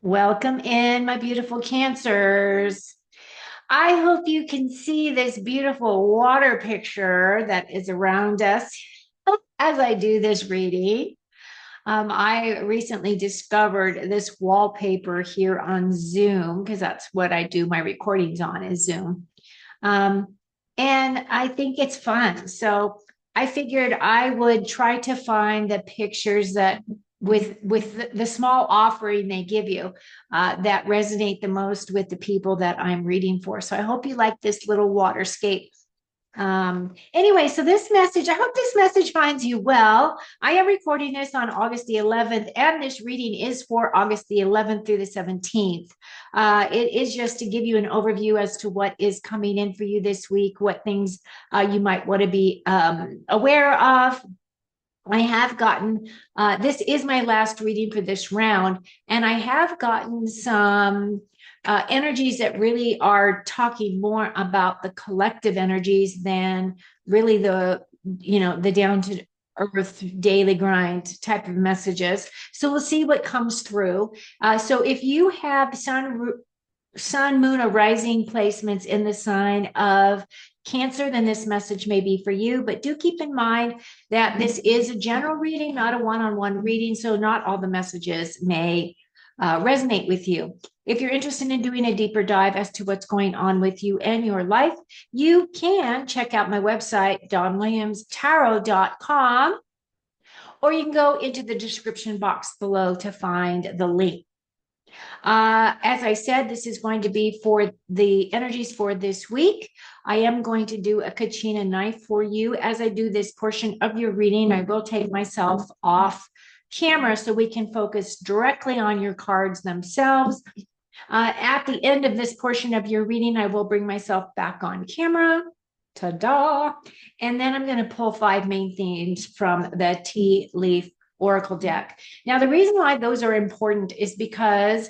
Welcome in, my beautiful Cancers. I hope you can see this beautiful water picture that is around us as I do this reading. I recently discovered this wallpaper here on Zoom because that's what I do my recordings on is Zoom. Um, and I think it's fun. So I figured I would try to find the pictures that with the small offering they give you that resonate the most with the people that I'm reading for. So I hope you like this little waterscape. Anyway, so this message, I hope this message finds you well. I am recording this on August the 11th, and this reading is for August the 11th through the 17th. It is just to give you an overview as to what is coming in for you this week, what things you might want to be aware of. I have gotten, this is my last reading for this round, and I have gotten some energies that really are talking more about the collective energies than really the down to earth daily grind type of messages. So we'll see what comes through. So if you have sun, moon, or rising placements in the sign of Cancer, then this message may be for you. But do keep in mind that this is a general reading, not a one-on-one reading. So not all the messages may resonate with you. If you're interested in doing a deeper dive as to what's going on with you and your life, you can check out my website, dawnwilliamstarot.com, or you can go into the description box below to find the link. As I said, this is going to be for the energies for this week. I am going to do a Kachina knife for you. As I do this portion of your reading, I will take myself off camera so we can focus directly on your cards themselves. At the end of this portion of your reading, I will bring myself back on camera. Ta-da! And then I'm going to pull 5 main themes from the Tea Leaf Oracle deck. Now, the reason why those are important is because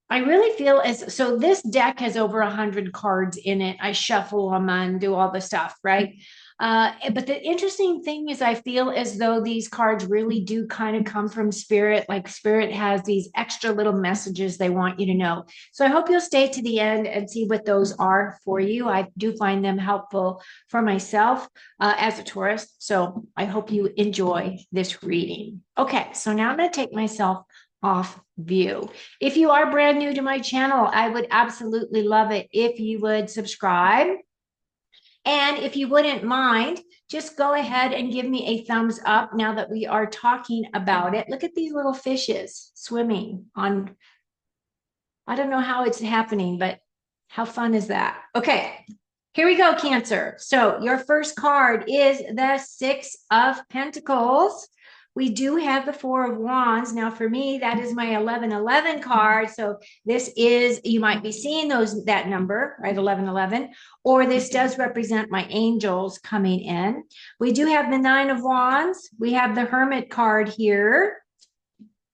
I really feel so this deck has over 100 cards in it. I shuffle them and do all the stuff, right? But the interesting thing is I feel as though these cards really do kind of come from spirit. Like spirit has these extra little messages they want you to know. So I hope you'll stay to the end and see what those are for you. I do find them helpful for myself as a Taurus. So I hope you enjoy this reading. Okay, so now I'm going to take myself off view. If you are brand new to my channel, I would absolutely love it if you would subscribe. And if you wouldn't mind, just go ahead and give me a thumbs up now that we are talking about it. Look at these little fishes swimming on, I don't know how it's happening, but how fun is that? Okay, here we go, Cancer. So your first card is the Six of Pentacles. We do have the Four of Wands. Now, for me, that is my 1111 card. So this is, you might be seeing that number, right? 1111. Or this does represent my angels coming in. We do have the Nine of Wands. We have the Hermit card here.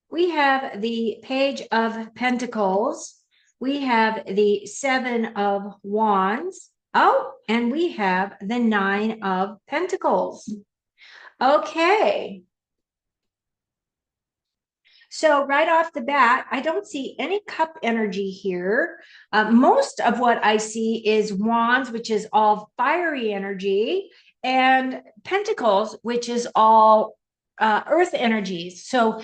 We have the Page of Pentacles. We have the Seven of Wands. Oh, and we have the Nine of Pentacles. Okay. So right off the bat, I don't see any cup energy here. Most of what I see is wands, which is all fiery energy, and pentacles, which is all earth energies. So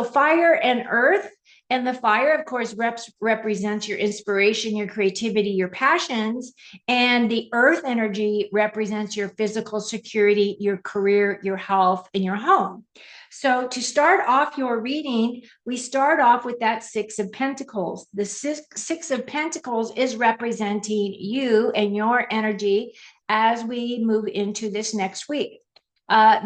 fire and earth. And the fire, of course, represents your inspiration, your creativity, your passions. And the earth energy represents your physical security, your career, your health, and your home. So to start off your reading, we start off with that Six of Pentacles. The Six of Pentacles is representing you and your energy as we move into this next week.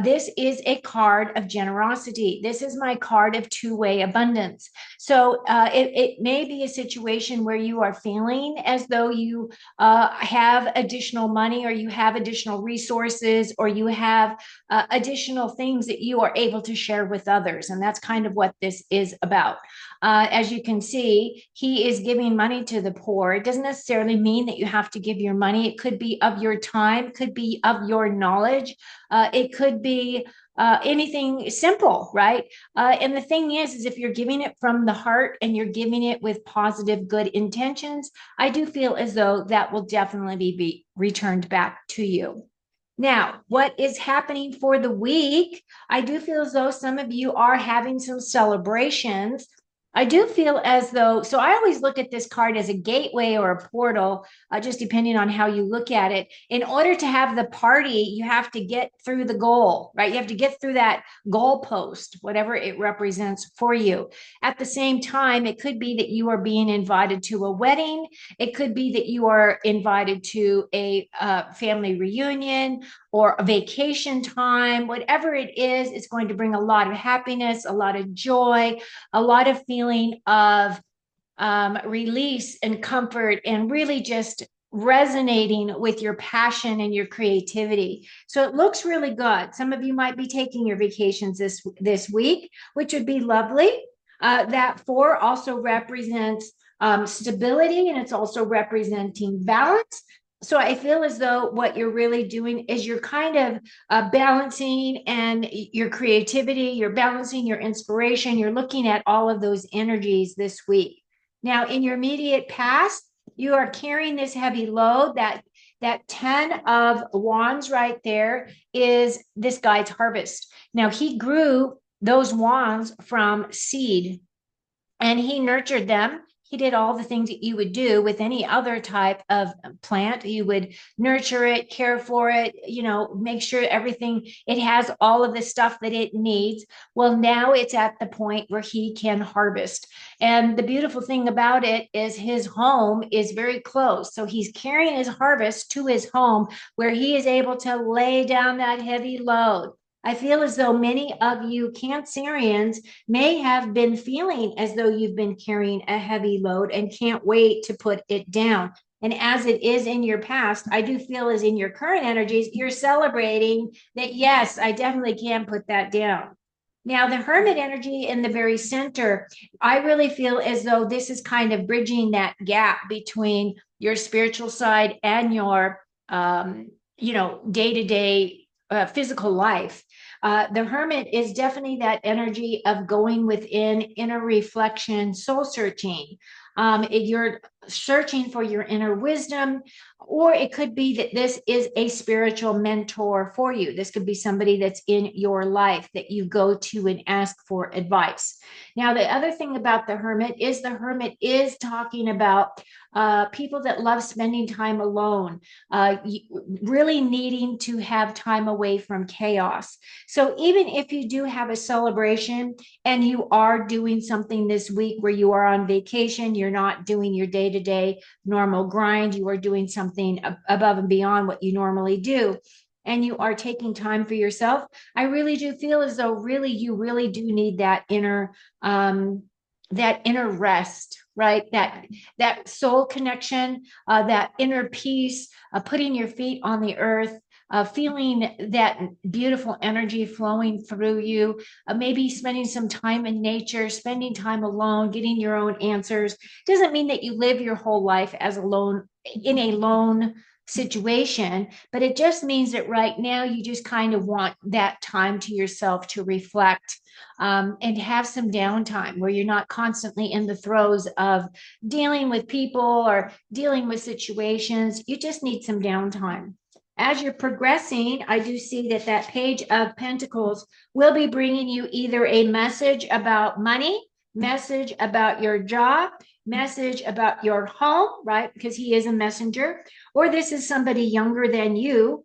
This is a card of generosity. This is my card of two-way abundance. So it may be a situation where you are feeling as though you have additional money, or you have additional resources, or you have additional things that you are able to share with others. And that's kind of what this is about. As you can see, he is giving money to the poor. It doesn't necessarily mean that you have to give your money. It could be of your time, could be of your knowledge. It could be anything simple, right? And the thing is if you're giving it from the heart and you're giving it with positive, good intentions, I do feel as though that will definitely be returned back to you. Now, what is happening for the week? I do feel as though some of you are having some celebrations. I do feel as though, so I always look at this card as a gateway or a portal, just depending on how you look at it. In order to have the party, you have to get through the goal, right? You have to get through that goal post, whatever it represents for you. At the same time, it could be that you are being invited to a wedding. It could be that you are invited to a family reunion or a vacation time. Whatever it is, it's going to bring a lot of happiness, a lot of joy, a lot of feeling of release and comfort, and really just resonating with your passion and your creativity. So it looks really good. Some of you might be taking your vacations this week, which would be lovely. That 4 also represents stability, and it's also representing balance. So I feel as though what you're really doing is you're kind of balancing and your creativity, you're balancing your inspiration, you're looking at all of those energies this week. Now, in your immediate past, you are carrying this heavy load. That 10 of wands right there is this guy's harvest. Now, he grew those wands from seed and he nurtured them. He did all the things that you would do with any other type of plant. You would nurture it, care for it, make sure everything, it has all of the stuff that it needs. Well, now it's at the point where he can harvest. And the beautiful thing about it is his home is very close. So he's carrying his harvest to his home where he is able to lay down that heavy load. I feel as though many of you Cancerians may have been feeling as though you've been carrying a heavy load and can't wait to put it down. And as it is in your past, I do feel as in your current energies, you're celebrating that, yes, I definitely can put that down. Now, the Hermit energy in the very center, I really feel as though this is kind of bridging that gap between your spiritual side and your, day-to-day physical life. The Hermit is definitely that energy of going within, inner reflection, soul searching. You're searching for your inner wisdom, or it could be that this is a spiritual mentor for you. This could be somebody that's in your life that you go to and ask for advice. Now, the other thing about the Hermit is talking about people that love spending time alone, really needing to have time away from chaos. So even if you do have a celebration and you are doing something this week where you are on vacation, you're not doing your day-to-day normal grind, you are doing something above and beyond what you normally do, and you are taking time for yourself, I really do feel as though you really do need that inner rest, right? That soul connection, that inner peace, putting your feet on the earth, feeling that beautiful energy flowing through you, maybe spending some time in nature, spending time alone, getting your own answers. Doesn't mean that you live your whole life as alone in a lone situation, but it just means that right now you just kind of want that time to yourself to reflect, and have some downtime where you're not constantly in the throes of dealing with people or dealing with situations. You just need some downtime. As you're progressing, I do see that Page of Pentacles will be bringing you either a message about money, message about your job, message about your home, right? Because he is a messenger, or this is somebody younger than you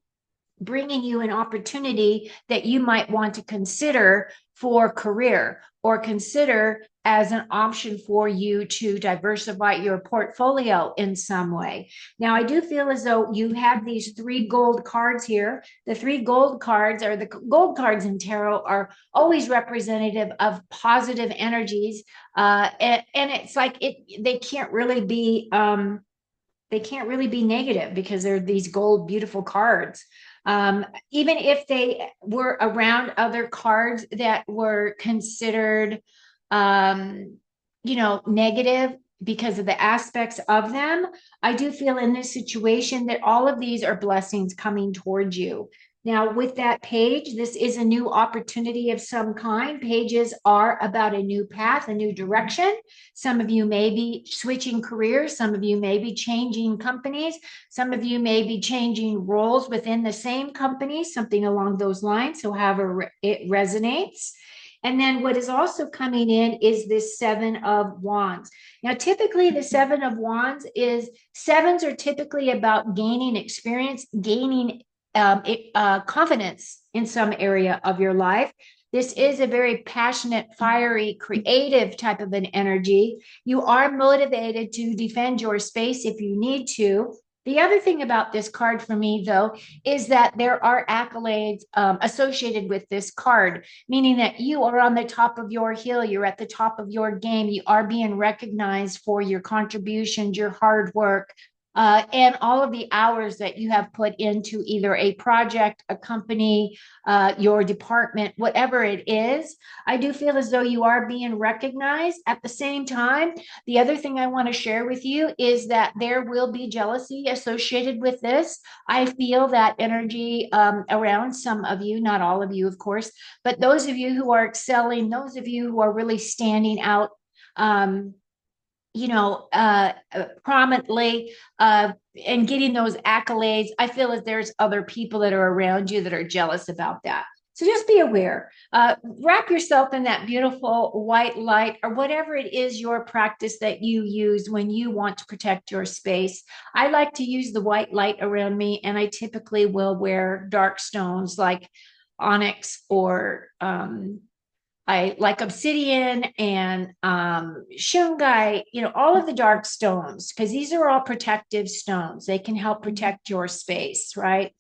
bringing you an opportunity that you might want to consider for career, or consider as an option for you to diversify your portfolio in some way. Now, I do feel as though you have these 3 gold cards here. The 3 gold cards, or the gold cards in tarot, are always representative of positive energies. And it's like they can't really be negative because they're these gold, beautiful cards. Even if they were around other cards that were considered, negative because of the aspects of them, I do feel in this situation that all of these are blessings coming towards you. Now, with that page, this is a new opportunity of some kind. Pages are about a new path, a new direction. Some of you may be switching careers. Some of you may be changing companies. Some of you may be changing roles within the same company, something along those lines. So, however it resonates. And then what is also coming in is this Seven of Wands. Now, typically, the Seven of Wands is sevens are typically about gaining experience, gaining confidence in some area of your life. This is a very passionate, fiery, creative type of an energy. You are motivated to defend your space if you need to. The other thing about this card for me, though, is that there are accolades associated with this card, meaning that you are on the top of your hill, you're at the top of your game, you are being recognized for your contributions, your hard work, and all of the hours that you have put into either a project, a company, your department, whatever it is. I do feel as though you are being recognized. At the same time, the other thing I want to share with you is that there will be jealousy associated with this. I feel that energy around some of you, not all of you, of course, but those of you who are excelling, those of you who are really standing out. Um, prominently and getting those accolades, I feel as there's other people that are around you that are jealous about that. So just be aware. Wrap yourself in that beautiful white light or whatever it is your practice that you use when you want to protect your space. I like to use the white light around me, and I typically will wear dark stones like onyx or I like obsidian and shungite, all of the dark stones, because these are all protective stones. They can help protect your space, right?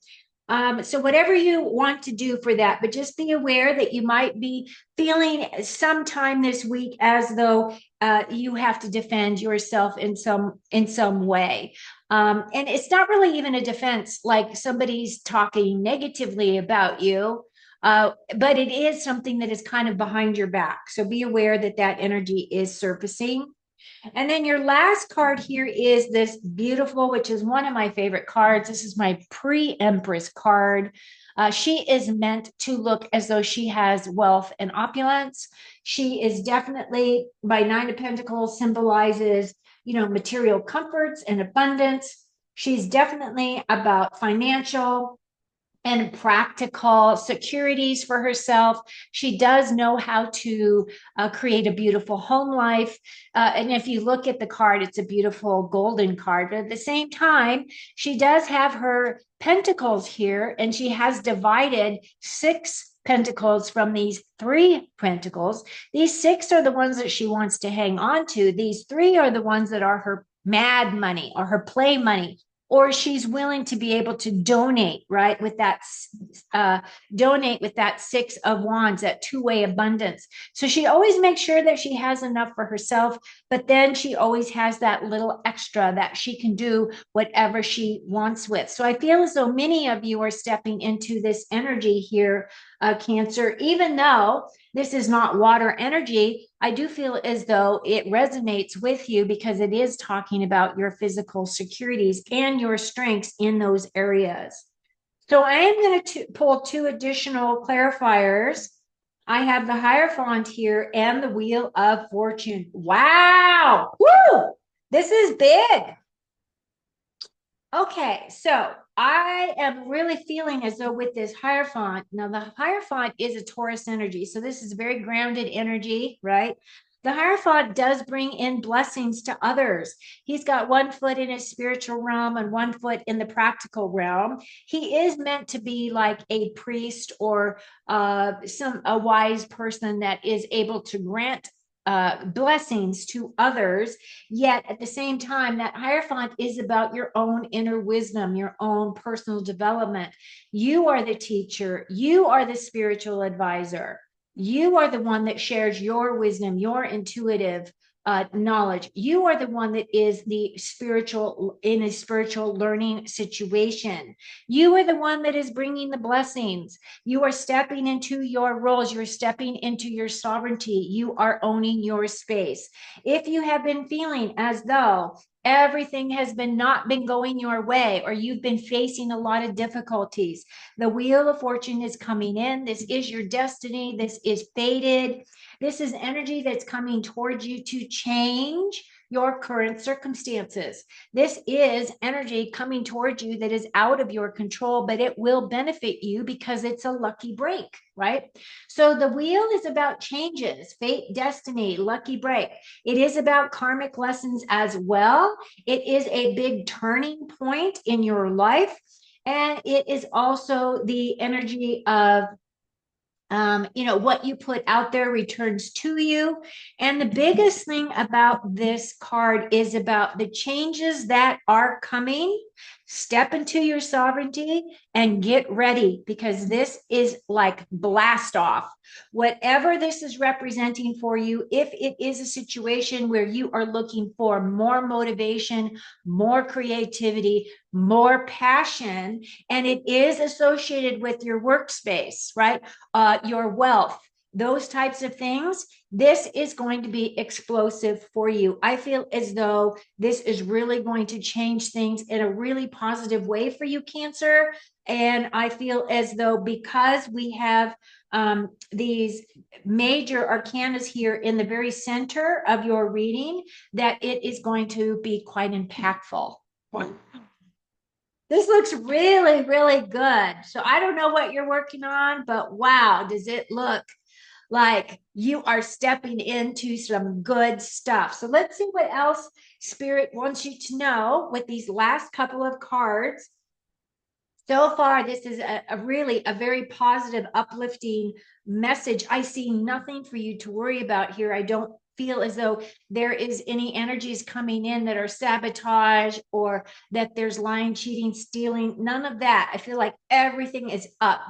So whatever you want to do for that, but just be aware that you might be feeling sometime this week as though you have to defend yourself in some way. And it's not really even a defense like somebody's talking negatively about you. But it is something that is kind of behind your back. So be aware that that energy is surfacing. And then your last card here is this beautiful, which is one of my favorite cards. This is my pre-Empress card. She is meant to look as though she has wealth and opulence. She is definitely, by Nine of Pentacles, symbolizes, material comforts and abundance. She's definitely about financial and practical securities for herself. She does know how to create a beautiful home life. And if you look at the card, it's a beautiful golden card. But at the same time, she does have her pentacles here, and she has divided six pentacles from these three pentacles. These six are the ones that she wants to hang on to. These three are the ones that are her mad money or her play money, or she's willing to be able to donate, right? Donate with that Six of Wands, that two-way abundance. So she always makes sure that she has enough for herself, but then she always has that little extra that she can do whatever she wants with. So I feel as though many of you are stepping into this energy here, Cancer, even though this is not water energy. I do feel as though it resonates with you because it is talking about your physical securities and your strengths in those areas. So I am going to pull two additional clarifiers. I have the Hierophant here and the Wheel of Fortune. Wow! Woo! This is big. Okay, so I am really feeling as though with this Hierophant, now the Hierophant is a Taurus energy, so this is very grounded energy, right? The Hierophant does bring in blessings to others. He's got one foot in his spiritual realm and one foot in the practical realm. He is meant to be like a priest or a wise person that is able to grant blessings to others. Yet at the same time, that Hierophant is about your own inner wisdom, your own personal development. You are the teacher, you are the spiritual advisor, you are the one that shares your wisdom, your intuitive knowledge. You are the one that is the spiritual in a spiritual learning situation. You are the one that is bringing the blessings. You are stepping into your roles. You're stepping into your sovereignty. You are owning your space. If you have been feeling as though everything has been not been going your way, or you've been facing a lot of difficulties, the wheel of fortune is coming in. This is your destiny. This is fated. This is energy that's coming towards you to change your current circumstances. This is energy coming towards you that is out of your control, but it will benefit you because it's a lucky break, right? So the wheel is about changes, fate, destiny, lucky break. It is about karmic lessons as well. It is a big turning point in your life. And it is also the energy of what you put out there returns to you. And the biggest thing about this card is about the changes that are coming. Step into your sovereignty and get ready, because this is like blast off. Whatever this is representing for you, if it is a situation where you are looking for more motivation, more creativity, more passion, and it is associated with your workspace, right? Your wealth, those types of things, this is going to be explosive for you. I feel as though this is really going to change things in a really positive way for you, Cancer. And I feel as though because we have these major arcanas here in the very center of your reading, that it is going to be quite impactful. This looks really, really good. So I don't know what you're working on, but wow, does it look like you are stepping into some good stuff. So let's see what else Spirit wants you to know with these last couple of cards. So far, this is a really a very positive, uplifting message. I see nothing for you to worry about here. I don't feel as though there is any energies coming in that are sabotage, or that there's lying, cheating, stealing, none of that. I feel like everything is up,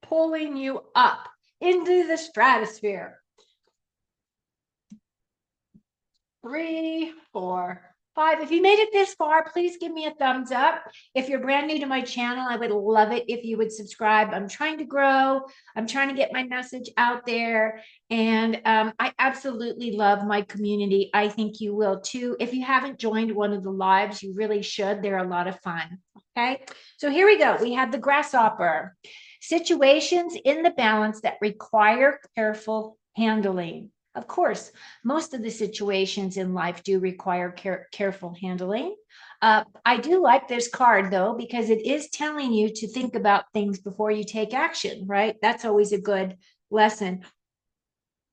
pulling you up into the stratosphere. 3, 4, 5. If you made it this far, please give me a thumbs up. If you're brand new to my channel, I would love it if you would subscribe. I'm trying to grow. I'm trying to get my message out there. And I absolutely love my community. I think you will too. If you haven't joined one of the lives, you really should. They're a lot of fun. Okay. So here we go. We have the grasshopper. Situations in the balance that require careful handling. Of course, most of the situations in life do require careful handling. I do like this card, though, because it is telling you to think about things before you take action, right? That's always a good lesson.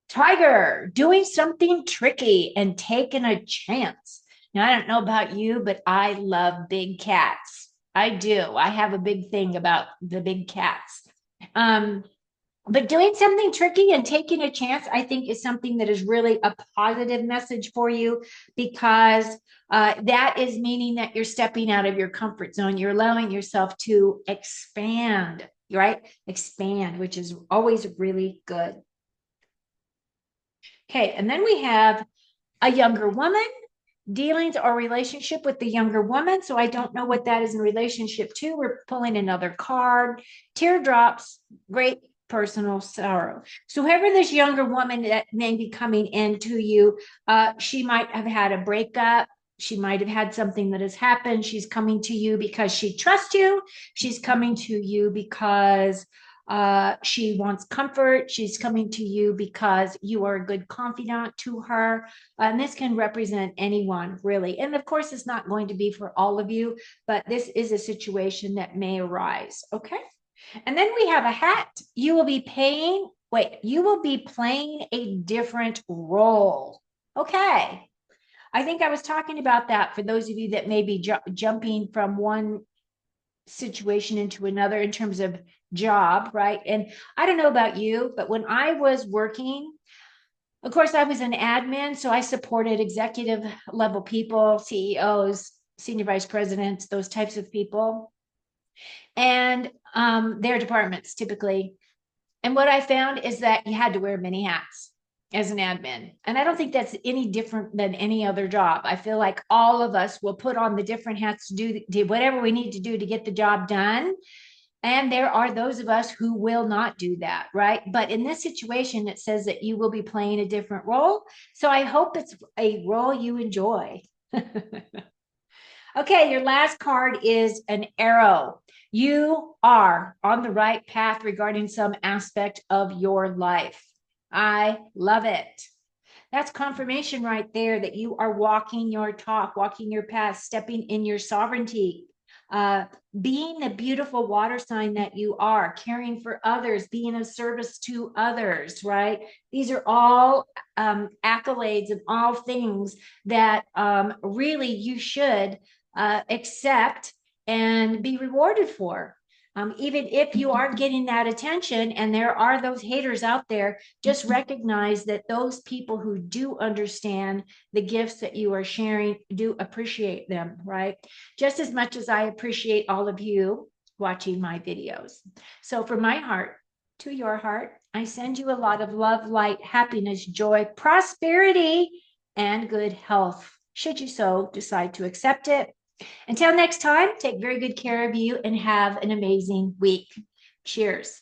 Tiger, doing something tricky and taking a chance. Now, I don't know about you, but I love big cats. I do. I have a big thing about the big cats. But doing something tricky and taking a chance, I think, is something that is really a positive message for you, because that is meaning that you're stepping out of your comfort zone. You're allowing yourself to expand, right? Expand, which is always really good. Okay, and then we have a younger woman, dealings or relationship with the younger woman. So I don't know what that is in relationship to. We're pulling another card. Teardrops, great personal sorrow. So whoever this younger woman that may be coming into you, she might have had a breakup. She might have had something that has happened. She's coming to you because she trusts you. She's coming to you because she wants comfort. She's coming to you because you are a good confidant to her. And this can represent anyone, really. And of course, it's not going to be for all of you, but this is a situation that may arise. Okay. And then we have a hat. You will be playing a different role. Okay. I think I was talking about that for those of you that may be jumping from one situation into another in terms of job, right? And I don't know about you, but when I was working, of course, I was an admin, so I supported executive level people, CEOs, senior vice presidents, those types of people, and their departments typically. And what I found is that you had to wear many hats. as an admin. And I don't think that's any different than any other job. I feel like all of us will put on the different hats to do whatever we need to do to get the job done. And there are those of us who will not do that, right? But in this situation, it says that you will be playing a different role. So I hope it's a role you enjoy. Okay, your last card is an arrow. You are on the right path regarding some aspect of your life. I love it. That's confirmation right there that you are walking your talk, walking your path, stepping in your sovereignty, uh, being the beautiful water sign that you are, caring for others, being of service to others, right? These are all accolades and all things that really you should accept and be rewarded for. Even if you aren't getting that attention and there are those haters out there, just recognize that those people who do understand the gifts that you are sharing do appreciate them, right? Just as much as I appreciate all of you watching my videos. So from my heart to your heart, I send you a lot of love, light, happiness, joy, prosperity, and good health, should you so decide to accept it. Until next time, take very good care of you and have an amazing week. Cheers.